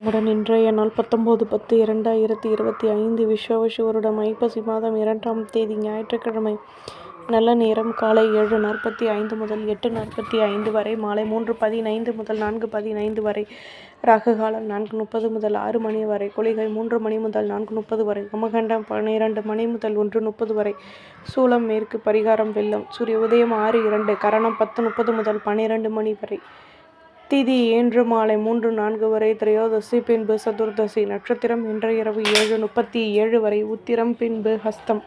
உடன் இன்றைய நாள் 19/10/2025 விஸ்வாவசு வருடம் ஐப்பசி மாதம் 2ஆம் தேதி ஞாயிற்றுக்கிழமை. நல்ல நேரம் காலை 7:45 முதல் 8:45 வரை, மாலை 3:15 முதல் 4:15 வரை, ராகு காலம் 4:30 முதல் 6 மணி வரை, குளிகை 3 மணி முதல் 4:30 வரை, யமகண்டம் 12 மணி முதல் 1:30 வரை, சூலம் மேற்கு, பரிகாரம் வெள்ளம், சூரிய உதயம் 6:02, கரணம் 10:30 முதல் 12 மணி வரை, திதி இன்று மாலை 3:04 வரை, திரையோதசி பின்பு சதுர்தசி, நட்சத்திரம் இன்று இரவு 7:37 வரை, உத்திரம் பின்பு ஹஸ்தம்,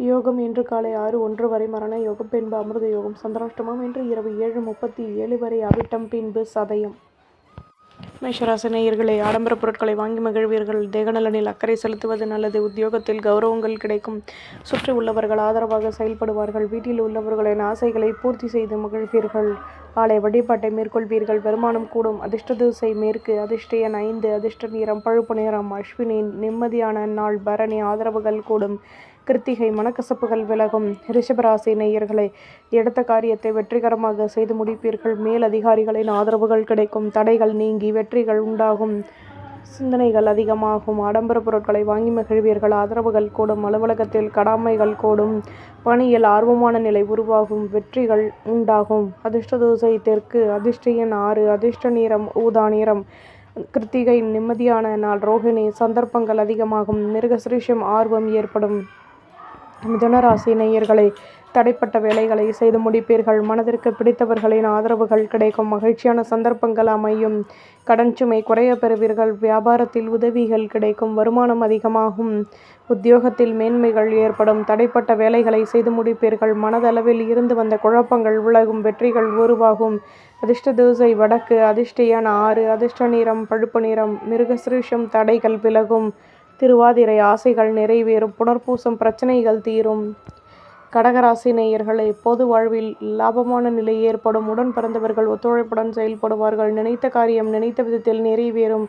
யோகம் இன்று காலை 6:01 வரை, மரண யோகம் பின்பு அமிர்த யோகம், சந்திராஷ்டமம் இன்று இரவு 7:37 வரை, அவிட்டம் பின்பு சதயம். மேஷராசி நேயர்களே, ஆடம்பர பொருட்களை வாங்கி மகிழ்வீர்கள். தேகநலனில் அக்கறை செலுத்துவது நல்லது. உத்தியோகத்தில் கௌரவங்கள் கிடைக்கும். சுற்றி உள்ளவர்கள் ஆதரவாக செயல்படுவார்கள். வீட்டில் உள்ளவர்களின் ஆசைகளை பூர்த்தி செய்து மகிழ்வீர்கள். ஆலய வழிபாட்டை மேற்கொள்வீர்கள். வருமானம் கூடும். அதிர்ஷ்ட திசை மேற்கு. அதிர்ஷ்ட எண் 5. அதிர்ஷ்ட நிறம் பழுப்பு நிறம். அஸ்வினி நிம்மதியான நாள். பரணி ஆதரவுகள் கூடும். கிருத்திகை மனக்கசப்புகள் விலகும். ரிஷபராசி நேயர்களே, எடுத்த காரியத்தை வெற்றிகரமாக செய்து முடிப்பீர்கள். மேல் அதிகாரிகளின் ஆதரவுகள் கிடைக்கும். தடைகள் நீங்கி வெற்றிகள் உண்டாகும். சிந்தனைகள் அதிகமாகும். ஆடம்பர பொருட்களை வாங்கி மகிழ்வீர்கள். ஆதரவுகள் கூடும். அலுவலகத்தில் கடமைகள் கூடும். பணியில் ஆர்வமான நிலை உருவாகும். வெற்றிகள் உண்டாகும். அதிர்ஷ்ட திசை தெற்கு. அதிர்ஷ்ட எண் 6. அதிர்ஷ்ட நிறம் ஊதா நிறம். கிருத்திகை நிம்மதியான நாள். ரோகிணி சந்தர்ப்பங்கள் அதிகமாகும். மிருகசிரிஷம் ஆர்வம் ஏற்படும். மிதுன ராசி நேயர்களை, தடைப்பட்ட வேலைகளை செய்து முடிப்பீர்கள். மனதிற்கு பிடித்தவர்களின் ஆதரவுகள் கிடைக்கும். மகிழ்ச்சியான சந்தர்ப்பங்கள் அமையும். கடன் சுமை குறைய பெறுவீர்கள். வியாபாரத்தில் உதவிகள் கிடைக்கும். வருமானம் அதிகமாகும். உத்தியோகத்தில் மேன்மைகள் ஏற்படும். தடைப்பட்ட வேலைகளை செய்து முடிப்பீர்கள். மனதளவில் இருந்து வந்த குழப்பங்கள் விலகும். வெற்றிகள் உருவாகும். அதிர்ஷ்ட திசை வடக்கு. அதிர்ஷ்ட எண் 6. அதிர்ஷ்ட நிறம் பழுப்பு நிறம். மிருகசிரிஷம் தடைகள் விலகும். திருவாதிரை ஆசைகள் நிறைவேறும். புனர்பூசம் பிரச்சனைகள் தீரும். கடகராசி நேயர்களே, பொது வாழ்வில் லாபமான நிலை ஏற்படும். உடன் பிறந்தவர்கள் ஒத்துழைப்புடன் செயல்படுவார்கள். நினைத்த காரியம் நினைத்த விதத்தில் நிறைவேறும்.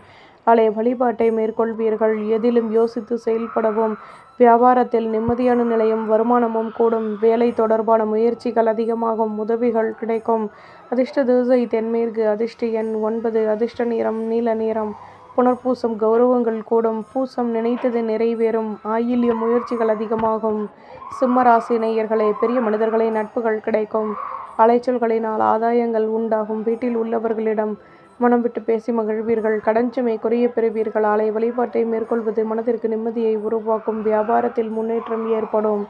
ஆலய வழிபாட்டை மேற்கொள்வீர்கள். எதிலும் யோசித்து செயல்படவும். வியாபாரத்தில் நிம்மதியான நிலையும் வருமானமும் கூடும். வேலை தொடர்பான முயற்சிகள் அதிகமாகும். உதவிகள் கிடைக்கும். அதிர்ஷ்ட திசை தென்மேற்கு. அதிர்ஷ்ட எண் 9. அதிர்ஷ்ட நிறம் நீல நிறம். புனர்பூசம் கௌரவங்கள் கூடும். பூசம் நினைத்தது நிறைவேறும். ஆயில்ய முயற்சிகள் அதிகமாகும். சிம்மராசி நேயர்களே, பெரிய மனிதர்களின் நட்புகள் கிடைக்கும். அலைச்சல்களினால் ஆதாயங்கள் உண்டாகும். வீட்டில் உள்ளவர்களிடம் மனம் விட்டு பேசி மகிழ்வீர்கள். கடன் சுமை குறைய பெறுவீர்கள். ஆலய வழிபாட்டை மேற்கொள்வது மனதிற்கு நிம்மதியை உருவாக்கும். வியாபாரத்தில் முன்னேற்றம் ஏற்படும்.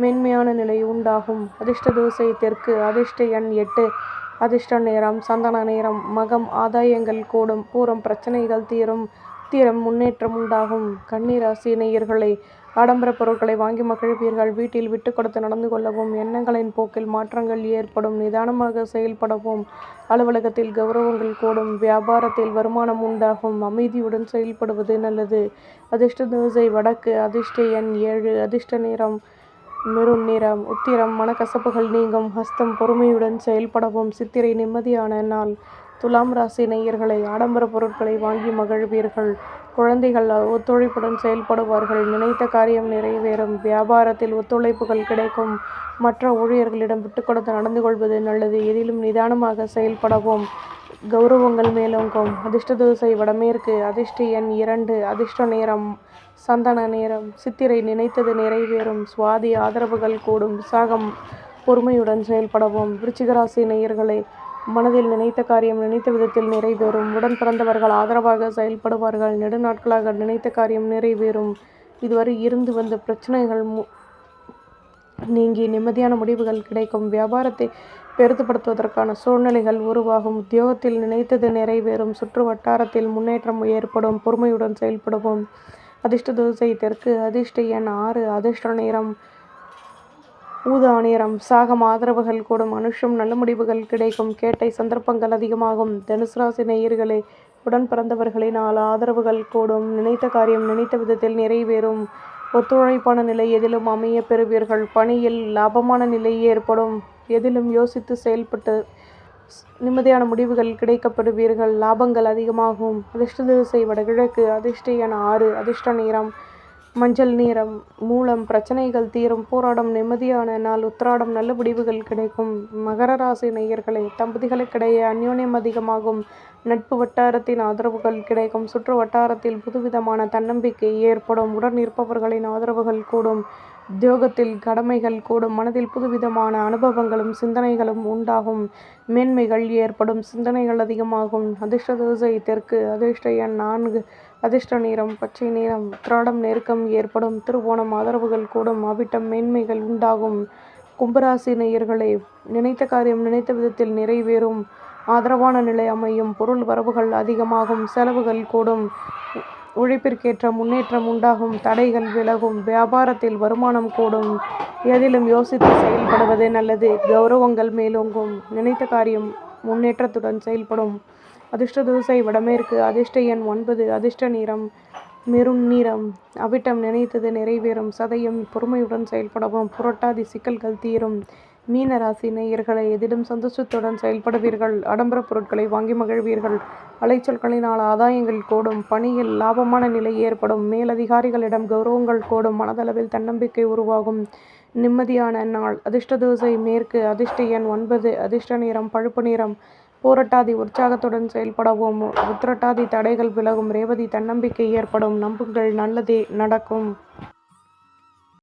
மேன்மையான நிலை உண்டாகும். அதிர்ஷ்ட திசை தெற்கு. அதிர்ஷ்ட எண் 8. அதிர்ஷ்ட நிறம் சந்தன நிறம். மகம் ஆதாயங்கள் கூடும். பூரம் பிரச்சனைகள் தீரும். உத்திரம் முன்னேற்றம் உண்டாகும். கன்னிராசி நேயர்களே, ஆடம்பர பொருட்களை வாங்கி மகிழ்வீர்கள். வீட்டில் விட்டு கொடுத்து நடந்து கொள்ளவும். எண்ணங்களின் போக்கில் மாற்றங்கள் ஏற்படும். நிதானமாக செயல்படவும். அலுவலகத்தில் கௌரவங்கள் கூடும். வியாபாரத்தில் வருமானம் உண்டாகும். அமைதியுடன் செயல்படுவது நல்லது. அதிர்ஷ்ட திசை வடக்கு. அதிர்ஷ்ட எண் 7. அதிர்ஷ்ட நிறம் மெரூன் நிறம். உத்திரம் மனக்கசப்புகள் நீங்கும். ஹஸ்தம் பொறுமையுடன் செயல்படவும். சித்திரை நிம்மதியான நாள். துலாம் ராசி நேயர்களை, ஆடம்பர பொருட்களை வாங்கி மகிழ்வீர்கள். குழந்தைகள் ஒத்துழைப்புடன் செயல்படுவார்கள். நினைத்த காரியம் நிறைவேறும். வியாபாரத்தில் ஒத்துழைப்புகள் கிடைக்கும். மற்ற ஊழியர்களிடம் விட்டு கொடுத்து நடந்து கொள்வது நல்லது. எதிலும் நிதானமாக செயல்படவும். கௌரவங்கள் மேலோங்கும். அதிர்ஷ்ட திசை வடமேற்கு. அதிர்ஷ்ட எண் 2. அதிர்ஷ்ட நிறம் சந்தன நிறம். சித்திரை நினைத்தது நிறைவேறும். சுவாதி ஆதரவுகள் கூடும். விசாகம் பொறுமையுடன் செயல்படவும். விருச்சிகராசி நேயர்களே, மனதில் நினைத்த காரியம் நினைத்த விதத்தில் நிறைவேறும். உடன் பிறந்தவர்கள் ஆதரவாக செயல்படுவார்கள். நெடுநாட்களாக நினைத்த காரியம் நிறைவேறும். இதுவரை இருந்து வந்த பிரச்சனைகள் நீங்கி நிம்மதியான முடிவுகள் கிடைக்கும். வியாபாரத்தை பெரிதுபடுத்துவதற்கான சூழ்நிலைகள் உருவாகும். உத்தியோகத்தில் நினைத்தது நிறைவேறும். சுற்று வட்டாரத்தில் முன்னேற்றம் ஏற்படும். பொறுமையுடன் செயல்படுவோம். அதிர்ஷ்ட திசை தெற்கு. அதிர்ஷ்ட எண் 6. அதிர்ஷ்ட நிறம் ஊதா நிறம். சாகம் ஆதரவுகள் கூடும். அனுஷம் நல்ல முடிவுகள் கிடைக்கும். கேட்டை சந்தர்ப்பங்கள் அதிகமாகும். தனுசு ராசி நேயர்களே, உடன் பிறந்தவர்களினால் ஆதரவுகள் கூடும். நினைத்த காரியம் நினைத்த விதத்தில் நிறைவேறும். ஒத்துழைப்பான நிலை எதிலும் அமைய பெறுவீர்கள். பணியில் லாபமான நிலை ஏற்படும். எதிலும் யோசித்து செயல்பட்டு நிம்மதியான முடிவுகள் கிடைக்கப்படுவீர்கள். லாபங்கள் அதிகமாகும். அதிர்ஷ்ட திசை வடகிழக்கு. அதிர்ஷ்ட எண் 6. அதிர்ஷ்ட நிறம் மஞ்சள் நிறம் மூலம் பிரச்சனைகள் தீரும். போராடம் நிம்மதியான நாள். உத்திராடம் நல்ல முடிவுகள் கிடைக்கும். மகர ராசி நேயர்களே, தம்பதிகளுக்கிடையே அந்யோன்யம் அதிகமாகும். நட்பு வட்டாரத்தின் ஆதரவுகள் கிடைக்கும். சுற்று வட்டாரத்தில் புதுவிதமான தன்னம்பிக்கை ஏற்படும். உடன் இருப்பவர்களின் ஆதரவுகள் கூடும். உத்தியோகத்தில் கடமைகள் கூடும். மனதில் புதுவிதமான அனுபவங்களும் சிந்தனைகளும் உண்டாகும். மேன்மைகள் ஏற்படும். சிந்தனைகள் அதிகமாகும். அதிர்ஷ்ட திசை தெற்கு. அதிர்ஷ்ட எண் 4. அதிர்ஷ்ட நிறம் பச்சை நிறம். உத்திராடம் நெருக்கம் ஏற்படும். திருவோணம் ஆதரவுகள் கூடும். அவிட்டம் மேன்மைகள் உண்டாகும். கும்பராசி நேயர்களே, நினைத்த காரியம் நினைத்த விதத்தில் நிறைவேறும். ஆதரவான நிலை அமையும். பொருள் வரவுகள் அதிகமாகும். செலவுகள் கூடும். உழைப்பிற்கேற்ற முன்னேற்றம் உண்டாகும். தடைகள் விலகும். வியாபாரத்தில் வருமானம் கூடும். எதிலும் யோசித்து செயல்படுவது நல்லது. கௌரவங்கள் மேலோங்கும். நினைத்த காரியம் முன்னேற்றத்துடன் செயல்படும். அதிர்ஷ்ட திசை வடமேற்கு. அதிர்ஷ்ட எண் 9. அதிர்ஷ்ட நிறம் மெரூன் நிறம். அவிட்டம் நினைத்தது நிறைவேறும். சதயம் பொறுமையுடன் செயல்படவும். புரட்டாதி சிக்கல்கள் தீரும். மீன ராசி நேயர்களை, எதிலும் சந்தோஷத்துடன் செயல்படுவீர்கள். ஆடம்பர பொருட்களை வாங்கி மகிழ்வீர்கள். அலைச்சல்களினால் ஆதாயங்கள் கூடும். பணியில் லாபமான நிலை ஏற்படும். மேலதிகாரிகளிடம் கௌரவங்கள் கூடும். மனதளவில் தன்னம்பிக்கை உருவாகும். நிம்மதியான நாள். அதிர்ஷ்ட திசை மேற்கு. அதிர்ஷ்ட எண் 9. அதிர்ஷ்ட நிறம் பழுப்பு நிறம். போராட்டாதி உற்சாகத்துடன் செயல்படவும். உத்திரட்டாதி தடைகள் விலகும். ரேவதி தன்னம்பிக்கை ஏற்படும். நம்புங்கள், நல்லதே நடக்கும்.